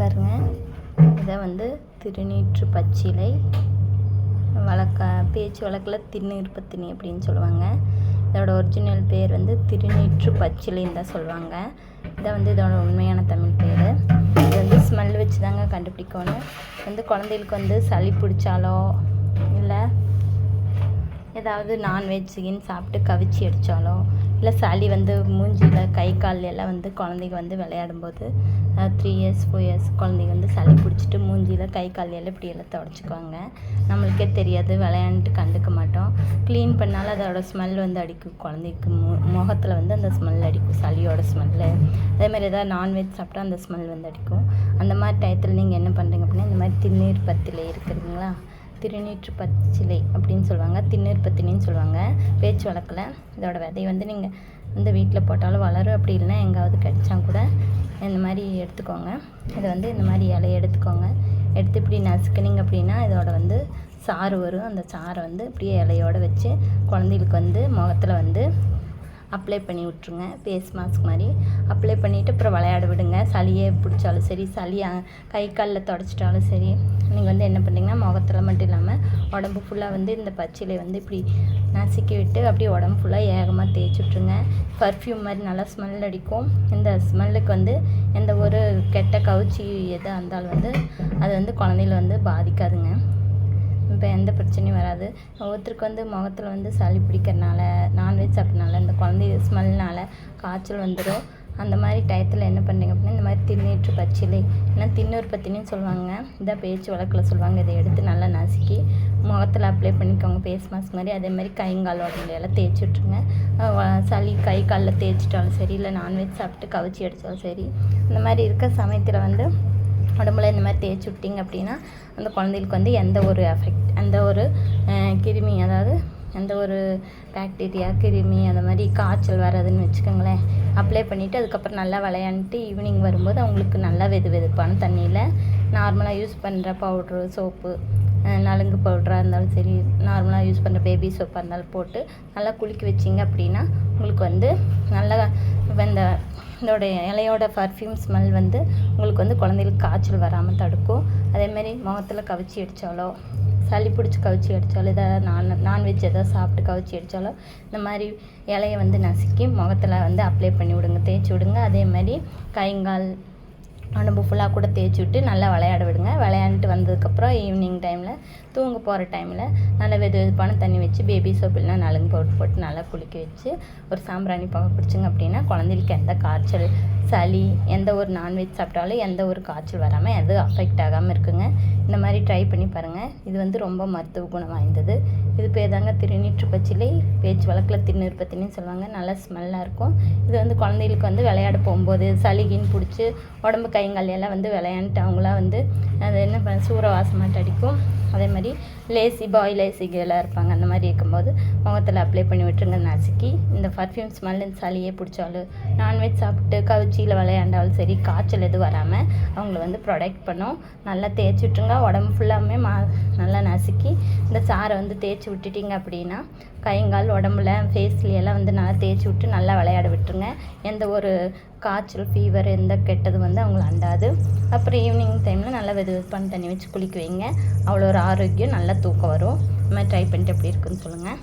பாருங்கள். இதை வந்து திருநீற்று பச்சிலை பேச்சு வழக்கில் திருநீர் பத்தினி அப்படின்னு சொல்லுவாங்க. இதோட ஒரிஜினல் பேர் வந்து திருநீற்று பச்சிலைன்னு தான் சொல்லுவாங்க. இதை வந்து இதோட உண்மையான தமிழ் பேர். இது வந்து ஸ்மெல் வச்சு தாங்க கண்டுபிடிக்கணும். வந்து குழந்தைகளுக்கு வந்து சளி பிடிச்சாலோ இல்லை ஏதாவது நான்வெஜ்ஜின்னு சாப்பிட்டு கவிச்சி அடித்தாலோ இல்லை சளி வந்து மூஞ்சியில் கை கால் எல்லாம் வந்து குழந்தைங்க வந்து விளையாடும்போது 3 இயர்ஸ் 4 இயர்ஸ் குழந்தைங்க வந்து சளி பிடிச்சிட்டு மூஞ்சியில் கை கால் எல்லாம் இப்படி எல்லாம் துடைச்சிக்குவாங்க. நம்மளுக்கே தெரியாது, விளையாண்டுட்டு கண்டுக்க மாட்டோம். க்ளீன் பண்ணாலும் அதோட ஸ்மெல் வந்து அடிக்கும். குழந்தைக்கு முகத்தில் வந்து அந்த ஸ்மெல் அடிக்கும், சளியோட ஸ்மெல்லு. அதேமாதிரி ஏதாவது நான்வெஜ் சாப்பிட்டா அந்த ஸ்மெல் வந்து அடிக்கும். அந்த மாதிரி டயத்தில் நீங்கள் என்ன பண்ணுறீங்க அப்படின்னா, இந்த மாதிரி திருநீர் பத்திலை இருக்குதுங்களா, திருநீற்று பச்சிலை அப்படின்னு சொல்லுவாங்க, திருநீர் பத்தினின்னு சொல்லுவாங்க பேச்சு வழக்கில். இதோட விதை வந்து நீங்கள் வந்து வீட்டில் போட்டாலும் வளரும். அப்படி இல்லைன்னா எங்காவது கிடைச்சா கூட இந்த மாதிரி எடுத்துக்கோங்க. இதை வந்து இந்த மாதிரி இலையை எடுத்துக்கோங்க. எடுத்து இப்படி நசுக்குனிங்க அப்படின்னா இதோட வந்து சாறு வரும். அந்த சாறை வந்து இப்படியே இலையோடு வச்சு குழந்தைகளுக்கு வந்து முகத்தில் வந்து அப்ளை பண்ணி விட்ருங்க. ஃபேஸ் மாஸ்க் மாதிரி அப்ளை பண்ணிவிட்டு அப்புறம் விளையாட விடுங்க. சளியே பிடிச்சாலும் சரி, சளி கை காலில் தொடச்சிட்டாலும் சரி, நீங்கள் வந்து என்ன பண்ணுறீங்கன்னா முகத்தில் மட்டும் இல்லாமல் உடம்பு ஃபுல்லாக வந்து இந்த பச்சிலை வந்து இப்படி நசுக்கி விட்டு அப்படியே உடம்பு ஃபுல்லாக ஏகமாக தேய்ச்சி விட்ருங்க. பர்ஃப்யூம் மாதிரி நல்லா ஸ்மெல் அடிக்கும். இந்த ஸ்மெல்லுக்கு வந்து எந்த ஒரு கெட்ட கவுச்சி எதாக இருந்தாலும் வந்து அது வந்து குழந்தைகளை வந்து பாதிக்காதுங்க. இப்போ எந்த பிரச்சனையும் வராது. ஒவ்வொருத்தருக்கு வந்து முகத்தில் வந்து சளி பிடிக்கிறனால, நான்வெஜ் சாப்பிட்றனால, இந்த குழந்தை ஸ்மெல்னால் காய்ச்சல் வந்துடும். அந்த மாதிரி டயத்தில் என்ன பண்ணுறீங்க அப்படின்னா, இந்த மாதிரி திருநீற்று பச்சிலை இல்லைன்னா திருநீர் பத்தினின்னு சொல்லுவாங்க. இதான் பேச்சு வழக்கில் சொல்லுவாங்க. இதை எடுத்து நல்லா நசுக்கி முகத்தில் அப்ளை பண்ணிக்கோங்க, ஃபேஸ் மாஸ்க் மாதிரி. அதே மாதிரி கைங்கால் உடம்புல எல்லாம் தேய்ச்சி விட்ருங்க. சளி கை காலில் தேய்ச்சிட்டாலும் சரி, இல்லை நான்வெஜ் சாப்பிட்டு கவிச்சி அடித்தாலும் சரி, இந்த மாதிரி இருக்க சமயத்தில் வந்து உடம்புல இந்த மாதிரி தேய்ச்சி விட்டிங்க அப்படின்னா அந்த குழந்தைகளுக்கு வந்து எந்த ஒரு கிருமி, அதாவது எந்த ஒரு பாக்டீரியா கிருமி அந்த மாதிரி காய்ச்சல் வராதுன்னு வச்சுக்கோங்களேன். அப்ளை பண்ணிவிட்டு அதுக்கப்புறம் நல்லா விளையாண்டுட்டு ஈவினிங் வரும்போது அவங்களுக்கு நல்லா வெதுப்பான தண்ணியில் நார்மலாக யூஸ் பண்ணுற பவுட்ரு, சோப்பு, நலுங்கு பவுட்ராக இருந்தாலும் சரி, நார்மலாக யூஸ் பண்ணுற பேபி சோப்பாக இருந்தாலும் போட்டு நல்லா குளிக்க வச்சிங்க அப்படின்னா உங்களுக்கு வந்து நல்லா இதோட இலையோட பர்ஃப்யூம் ஸ்மெல் வந்து உங்களுக்கு வந்து குழந்தைகளுக்கு காய்ச்சல் வராமல் தடுக்கும். அதேமாரி முகத்தில் கவிச்சி அடித்தாலோ, சளி பிடிச்சி கவிச்சி அடித்தாலோ, எதாவது நான்வெஜ் எதாவது சாப்பிட்டு கவிச்சி அடித்தாலோ இந்த மாதிரி இலையை வந்து நசுக்கி முகத்தில் வந்து அப்ளை பண்ணி விடுங்க, தேய்ச்சி விடுங்க. அதேமாதிரி கைங்கால் உடம்பு ஃபுல்லாக கூட தேய்ச்சி விட்டு நல்லா விளையாட விடுங்க. விளையாண்டுட்டு வந்ததுக்கப்புறம் ஈவினிங் டைமில் தூங்க போகிற டைமில் நல்லா வெதுப்பான தண்ணி வச்சு பேபி சோப் இல்லைனா நலுங்கு பவுடர் போட்டு நல்லா குளிக்க வச்சு ஒரு சாம்பிராணி புகை பிடிச்சிங்க அப்படின்னா குழந்தைகளுக்கு எந்த காய்ச்சல், சளி, எந்த ஒரு நான்வெஜ் சாப்பிட்டாலும் எந்த ஒரு காய்ச்சல் வராமல் எது அஃபெக்ட் ஆகாமல் இருக்குங்க. இந்த மாதிரி ட்ரை பண்ணி பாருங்கள். இது வந்து ரொம்ப மருத்துவ குணம் வாய்ந்தது. இது பேர் தாங்க திருநீற்று பச்சிலை, பேச்சு வழக்கில் திருநீர் பத்தினின்னு சொல்லுவாங்க. நல்லா ஸ்மெல்லாக இருக்கும். இது வந்து குழந்தைகளுக்கு வந்து விளையாட போகும்போது சளிகின்னு பிடிச்சி உடம்பு கைங்கால் எல்லாம் வந்து விளையாண்டுட்டு அவங்களாம் வந்து அது என்ன சூற வாசமாட்டு அடிக்கும். அதே மாதிரி லேசிகெல்லாம் இருப்பாங்க. அந்த மாதிரி இருக்கும்போது முகத்தில் அப்ளை பண்ணி விட்டுருங்க நசுக்கி. இந்த பர்ஃப்யூம் ஸ்மெல் இந்த சளியே பிடிச்சாலும், நான்வெஜ் சாப்பிட்டு கவிச்சியில் விளையாண்டாலும் சரி, காய்ச்சல் எதுவும் வராமல் அவங்கள வந்து ப்ரொடெக்ட் பண்ணும். நல்லா தேய்ச்சி விட்டுருங்க. உடம்பு ஃபுல்லாமே நல்லா நசுக்கி இந்த சாரை வந்து தேய்ச்சி விட்டுட்டிங்க அப்படின்னா கைங்கால் உடம்புல ஃபேஸ்லையெல்லாம் வந்து நல்லா தேய்ச்சி விட்டு நல்லா விளையாட விட்டுருங்க. எந்த ஒரு காய்ச்சல், ஃபீவர், எந்த கெட்டது வந்து அவங்கள அண்டாது. அப்புறம் ஈவினிங் டைமில் நல்லா வெதுப்பான தண்ணி வச்சு குளிக்க வைங்க. அவ்வளோ ஒரு ஆரோக்கியம், நல்லா தூக்கம் வரும். இந்த மாதிரி ட்ரை பண்ணிட்டு எப்படி இருக்குன்னு சொல்லுங்கள்.